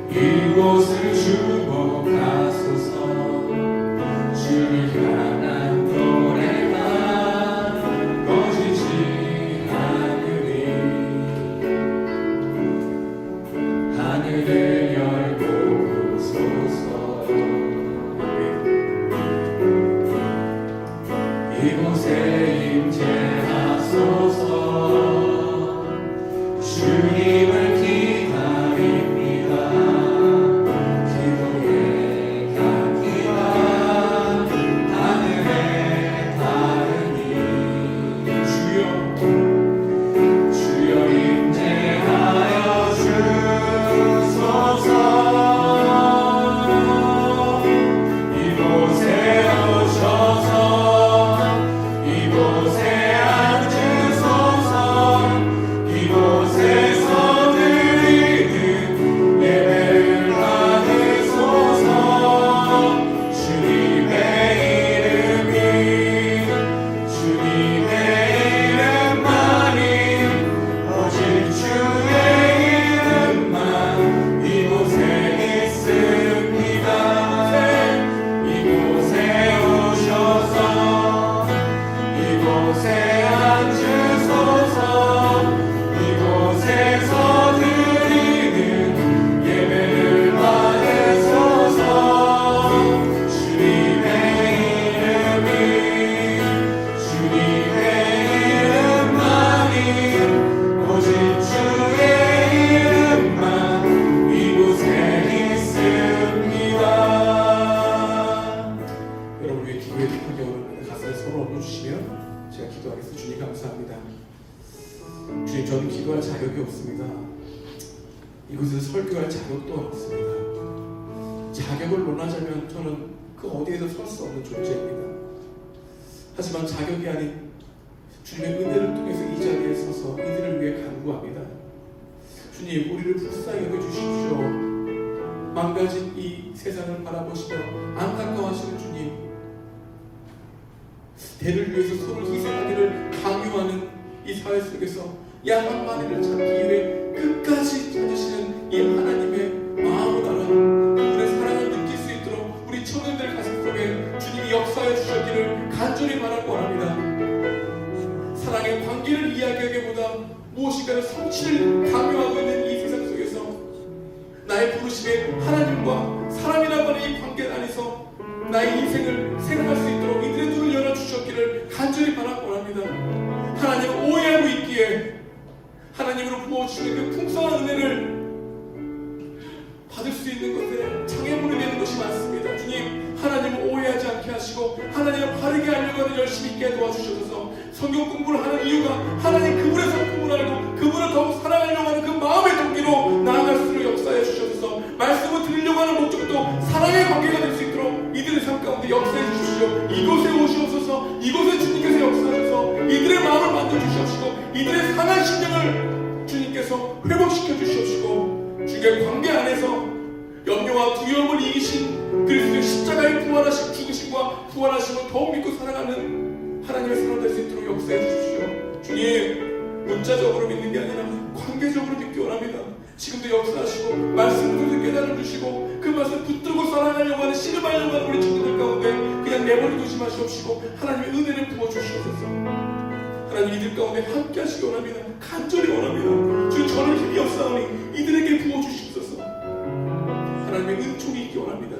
이곳을 주목하소서 주를 향한 노래가 꺼지지 않으리 하늘을 열고 보소서 이곳에 임재하소서 주님을 기다립니다. 기도의 향기가 하늘에 닿으니 주여 임재하여 주소서 이곳에 오셔서 이곳에 앉으소서 이곳에서 드리는 예배를 받으소서 주님의 이름만이 오직 주의 이름만 이곳에 있습니다. 이곳에 오셔서 이곳에 앉으소서 이곳에서 드리는 예배를 받으소서 주님의 이름만이 오직 주의 이름만 이곳에 있습니다. 여러분 위해 기도에 급하게 오는 가슴에 손을 얹어주시면 제가 기도하겠습니다. 주님 감사합니다. 주님 저는 기도할 자격이 없습니다. 이곳에서 설교할 자격도 없습니다. 자격을 논하자면 저는 그 어디에서 설 수 없는 존재입니다. 하지만 자격이 아닌 주님의 은혜를 통해서 이 자리에 서서 이들을 위해 간구합니다. 주님 우리를 불쌍히 여겨주십시오. 망가진 이 세상을 바라보시며 안타까워하시는 주님, 대를 위해서 서로 희생하기를 강요하는 이 사회 속에서 양 한 마리를 찾기 위해 끝까지 찾으시는 이 하나님의 마음을 알아 그분의 사랑을 느낄 수 있도록 우리 청년들 가슴 속에 주님이 역사해 주셨기를 간절히 바라고 합니다. 사랑의 관계를 이야기하기보다 무엇인가를 성취를 강요하고 있는 이 세상 속에서 나의 부르심에 하나님과 사람이라고 하는 이 관계 안에서 나의 인생을 생각할 수 있도록 이들의 눈을 열어주셨기를 간절히 바라고 합니다. 하나님을 오해하고 있기에 하나님으로 부어주시는 그 풍성한 은혜를 받을 수 있는 것에 장애물이 되는 것이 많습니다. 주님, 하나님을 오해하지 않게 하시고 하나님을 바르게 하려고 하는 열심히 있게 도와주셔서 성경 공부를 하는 이유가 하나님 그분의 성품을 알고 그분을 더욱 사랑하려고 하는 그 마음의 동기로 나아갈 수 있도록 역사해 주셔서 말씀을 드리려고 하는 목적도 사랑의 관계가 될 수 있도록 이들의 삶 가운데 역사해 주십시오. 이곳에 오시옵소서. 이곳에 주님께서 역사하셔서 이들의 마음을 만들어주시옵시고 이들의 상한 심령을 주님께서 회복시켜 주시옵시고 주님의 관계 안에서 염려와 두려움을 이기신 그리스도의 십자가의 부활하신 죽으심과 부활하심을 더욱 믿고 살아가는 하나님의 사람 될 수 있도록 역사해 주십시오. 주님, 문자적으로 믿는 게 아니라 관계적으로 믿기 원합니다. 지금도 역사하시고 말씀을 깨달아 주시고 그 말씀을 붙들고 살아가려고 하는 신음하려고 하는 우리 친구들 가운데 그냥 내버려두지 마시옵시고 하나님의 은혜를 부어주시옵소서. 하나님 이들 가운데 함께 하시기 원합니다. 간절히 원합니다. 주님, 저는 힘이 없사오니 이들에게 부어주시옵소서. 하나님의 은총이 있기 원합니다.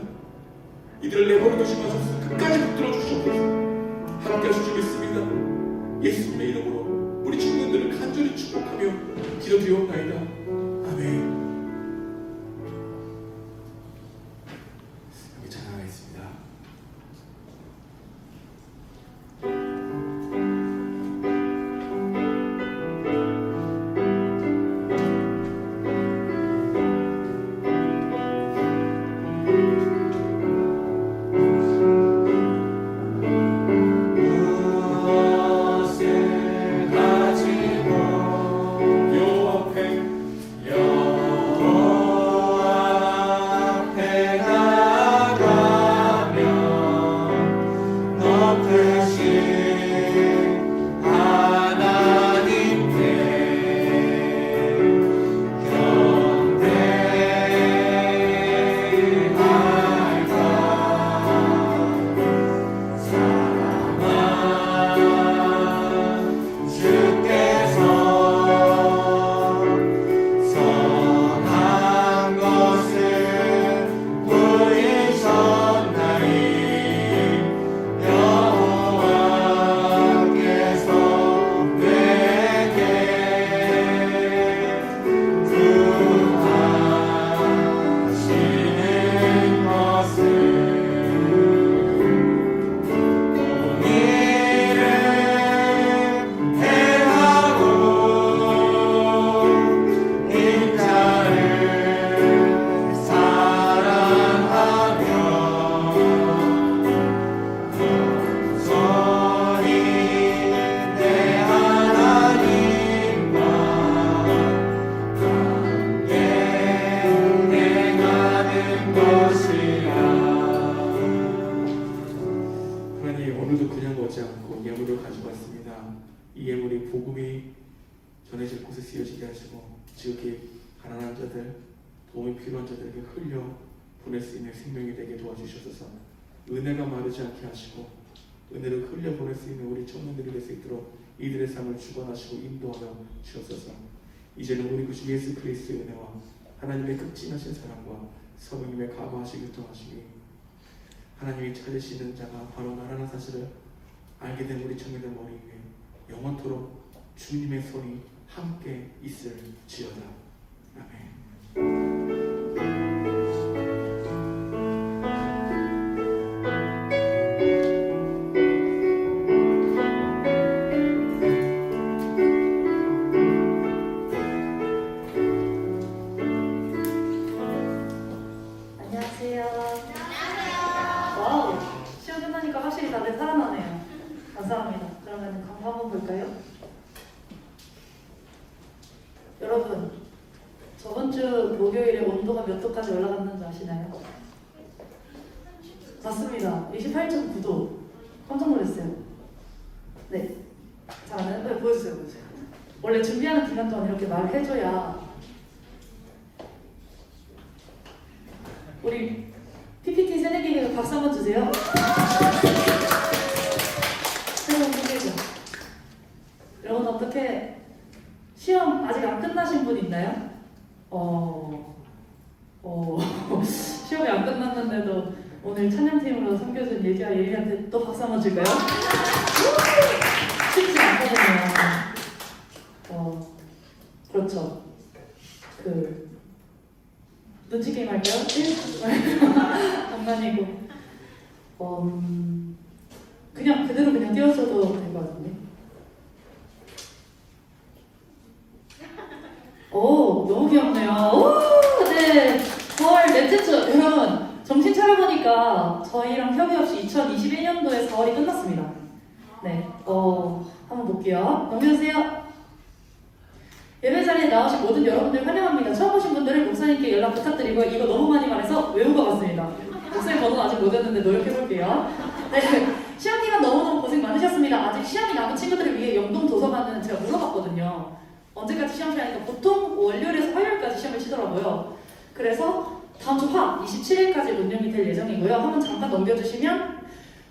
이들을 내버려두지 마소서. 끝까지 붙들어 주시옵소서. 함께 하실 줄 믿습니다. 예수님의 이름으로 우리 청년들을 간절히 축복하며 기도드리옵나이다. 아멘. 여기 찬양하겠습니다. 이 예물이 복음이 전해질 곳에 쓰여지게 하시고 지극히 가난한 자들, 도움이 필요한 자들에게 흘려 보낼 수 있는 생명이 되게 도와주셔서 은혜가 마르지 않게 하시고 은혜를 흘려 보낼 수 있는 우리 청년들이 될 수 있도록 이들의 삶을 주관하시고 인도하여 주옵소서. 이제는 우리 구주 예수 그리스도의 은혜와 하나님의 극진하신 사랑과 성령님의 감화하시고 교통하시니 하나님이 찾으시는 자가 바로 나라는 사실을 알게 된 우리 청년들 머리 위에 영원토록 주님의 손이 함께 있을지어다. 아멘. 안녕하세요. 와우, 시험 끝나니까 확실히 다들 살아나네요. 감사합니다. 그러면 광고 한번 볼까요? 여러분, 저번 주 목요일에 온도가 몇 도까지 올라갔는지 아시나요? 맞습니다. 28.9도. 깜짝 놀랐어요. 네. 자, 네, 보여주세요. 원래 준비하는 기간 동안 이렇게 말을 해줘야 우리 PPT 새내기에게 박수 한번 주세요. 새로운 소개죠. 여러분 어떻게 시험 아직 안 끝나신 분 있나요? 시험이 안 끝났는데도 오늘 찬양팀으로 섬겨준 예지와 예리한테 또 박수 한번 줄까요? 쉽지 않거든요. 그렇죠. 눈치 게임 할까요? 장난이고. 그냥 그대로 그냥 띄워줘도 될 것 같은데. 오, 너무 귀엽네요. 오, 네. 4월 넷째 주. 여러분, 정신 차려보니까 저희랑 협의 없이 2021년도에 4월이 끝났습니다. 네. 한번 볼게요. 넘겨주세요. 예배 자리에 나오신 모든 여러분들 환영합니다. 처음 오신 분들은 목사님께 연락 부탁드리고 이거 너무 많이 말해서 외운 것 같습니다. 목사님 번호 아직 못 외웠는데 노력해볼게요. 네, 시험 기간 너무너무 고생 많으셨습니다. 아직 친구들을 위해 영동 도서관은 제가 물어봤거든요. 언제까지 시험 시간이니까 보통 월요일에서 화요일까지 시험을 치더라고요. 그래서 다음 주 화 27일까지 운영이 될 예정이고요. 한번 잠깐 넘겨주시면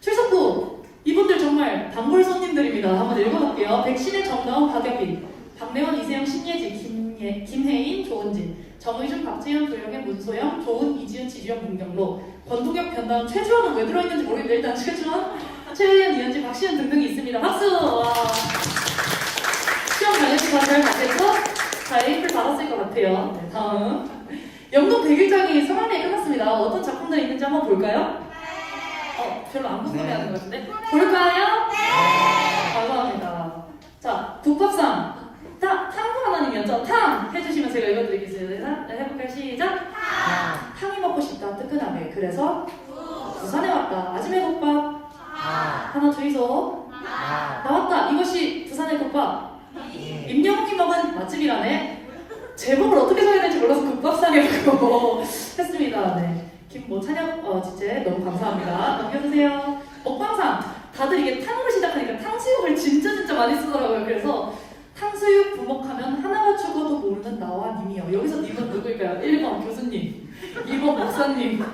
출석부 이분들 정말 단골 손님들입니다. 한번 읽어볼게요. 백신의 정다운, 박여빈, 박래원, 이세영, 신예지, 김혜인, 조은진, 정의준, 박지현, 조영애, 문소영, 조은, 이지은, 지주영, 문경로, 권동혁, 변다운, 최주원은 왜 들어있는지 모르겠는데 일단 최주원, 최은현, 이현지, 박시현 등등이 있습니다. 박수! 와. 시험 당일치가 잘 봤겠죠? 잘 에이플 받았을 것 같아요. 네, 다음. 영동 100일장이 성황리에 끝났습니다. 어떤 작품들이 있는지 한번 볼까요? 별로 안 궁금해하는 것 같은데. 볼까요? 네! 감사합니다. 자, 국밥상. 탕후 하나님이었죠? 탕! 해주시면 제가 읽어드리겠습니다. 해볼까요? 시작! 탕이 먹고 싶다, 뜨끈하게. 그래서 부산에 왔다. 아침에 국밥. 하나 주의소. 나왔다. 이것이 부산의 국밥. 임영웅이 먹은 맛집이라네. 제목을 어떻게 정해야 될지 몰라서 국밥상이라고 했습니다. 네. 김모 찬혁 지체 너무 감사합니다. 넘겨주세요. 먹방상. 다들 이게 탕으로 시작하니까 탕수육을 진짜 많이 쓰더라고요. 그래서 탕수육 부먹하면 하나가 죽어도 모르는 나와 님이요. 여기서 님은 누구일까요? 1번 교수님, 2번 목사님,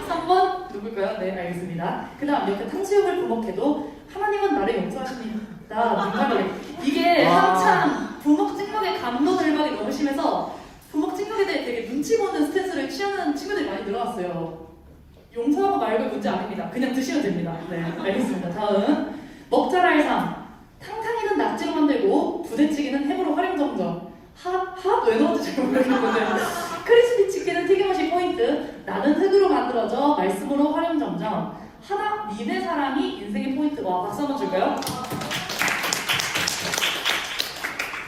3번 누굴까요? 네, 알겠습니다. 그 다음 이렇게 탕수육을 부먹해도 하나님은 나를 용서하십니다. 민감하게. 이게 한참 부먹 찍먹의 감로들박이 너무 심해서 부먹 찍먹에 대해 되게 눈치 보는 스탠스를 취하는 친구들이 많이 늘어났어요. 용서하고 말고 문제 아닙니다. 그냥 드시면 됩니다. 네, 알겠습니다. 다음 먹자랄상. 탕탕이는 낙지로 만들고 부대찌개는 해무로 활용점점. 핫 왜 넣었지 잘 모르겠는데. 크리스피 치킨은 튀김옷이 포인트. 나는 흙으로 만들어져 말씀으로 활용점점. 하나 님의 사랑이 인생의 포인트가. 박수 한번 줄까요?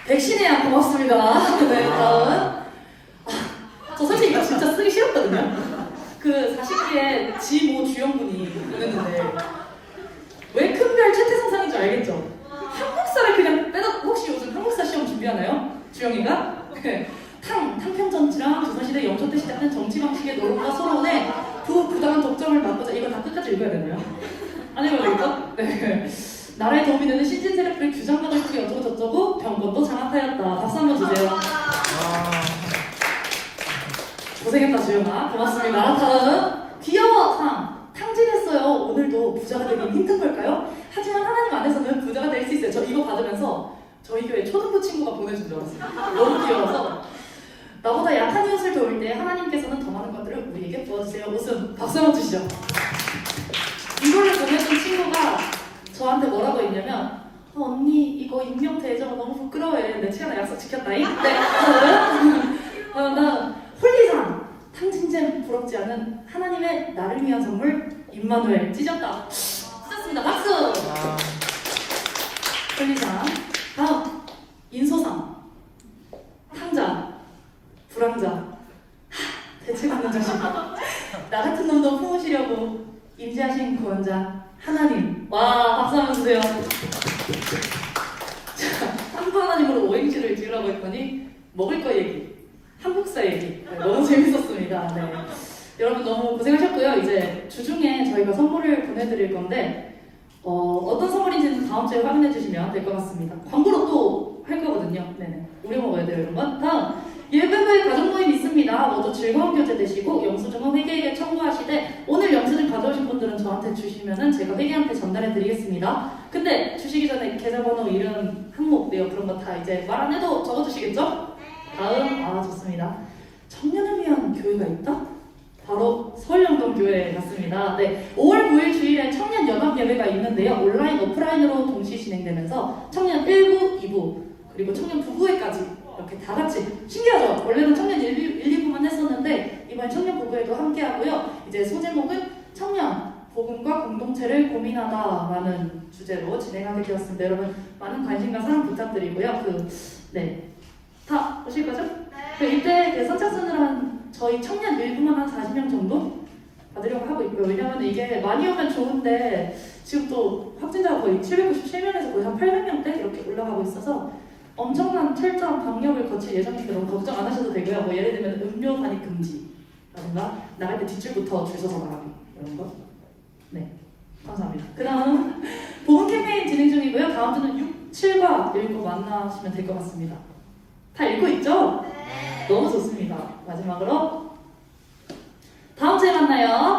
백신이야 고맙습니다. 네, 다음. 저 사실 이거 진짜 쓰기 싫었거든요. 그 40기에 지모 주영분이 보냈는데 왜 큰별 최태성 상인 줄 알겠죠? 한국사를 그냥 빼다. 혹시 요즘 한국사 시험 준비하나요? 주영이가? 탕평전지랑 조선시대 영조 때 시작된 정치 방식의 노름과 서론에 부당한 독점을 막고자. 이거 다 끝까지 읽어야 되나요? 안 읽어야 되겠죠? 네. 나라에 도움이 되는 신진 세력들을 규장받을 쪽이 어쩌고 저쩌고 병권도 장악하였다. 박수 한번 주세요. 고생했다 주영아. 고맙습니다. 다음 귀여워 상. 탕진했어요. 오늘도 부자가 되긴 힘든 걸까요? 하지만 하나님 안에서는 부자가 될 수 있어요. 저 이거 받으면서 저희 교회 초등부 친구가 보내준 줄 알았어요. 너무 귀여워서. 나보다 약한 이웃을 도울 때 하나님께서는 더 많은 것들을 우리에게 부어주세요. 웃음. 박수 한번 주시죠. 이거를 보내준 친구가 저한테 뭐라고 했냐면 언니 이거 익명 대정 너무 부끄러워해. 이랬는데 치아나 약속 지켰다잉? 네. 다음 홀리상. 탕진잼 부럽지 않은 하나님의 나를 위한 선물 임마누엘. 찢었다. 찢었습니다. 박수. 홀리상. 다음 인소상. 탕자 불황자. 대책 없는 자식. 나 같은 놈도 품으시려고 임재하신 구원자 하나님. 와 박수 한번 주세요. 자, 한부 하나님으로 오행시를 지으라고 했더니 먹을 거 얘기, 한국사 얘기. 네, 너무 재밌었습니다. 네. 여러분 너무 고생하셨고요. 이제 주중에 저희가 선물을 보내드릴 건데 어떤 선물인지는 다음 주에 확인해 주시면 될 것 같습니다. 광고로 또 할 거거든요. 네네. 우리 먹어야 돼요, 여러분. 다음 예배부의 가족 모임 있습니다. 모두 즐거운 교제 되시고 영수증은 회계에게 청구하시되 오늘 영수증 가져오신 분들은 저한테 주시면은 제가 회계한테 전달해 드리겠습니다. 근데 주시기 전에 계좌번호, 이름, 항목, 내역 그런 거 다 이제 말 안 해도 적어주시겠죠? 다음 좋습니다. 청년을 위한 교회가 있다? 바로 서울영동교회에 갔습니다. 네, 5월 9일 주일에 청년 연합 예배가 있는데요. 온라인, 오프라인으로 동시 진행되면서 청년 1부, 2부 그리고 청년 부부회까지 이렇게 다 같이. 신기하죠? 원래는 청년 1, 2부만 했었는데 이번 청년 부부회도 함께 하고요. 이제 소제목은 청년 복음과 공동체를 고민하다라는 주제로 진행하게 되었습니다. 여러분 많은 관심과 사랑 부탁드리고요. 다 오실 거죠? 이때 선착순을 저희 청년 1부만 한 40명 정도 받으려고 하고 있고요. 왜냐하면 이게 많이 오면 좋은데 지금 또 확진자가 거의 797명에서 거의 한 800명대 이렇게 올라가고 있어서 엄청난 철저한 방역을 거칠 예정이니까 너무 걱정 안 하셔도 되고요. 뭐 예를 들면 음료 반입 금지라든가 나갈 때 뒷줄부터 줄 서서 나가기 이런 거. 네, 감사합니다. 그 다음 보험 캠페인 진행 중이고요. 다음 주는 7과 읽고 만나시면 될 것 같습니다. 다 읽고 있죠? 네. 너무 좋습니다. 마지막으로 다음 주에 만나요.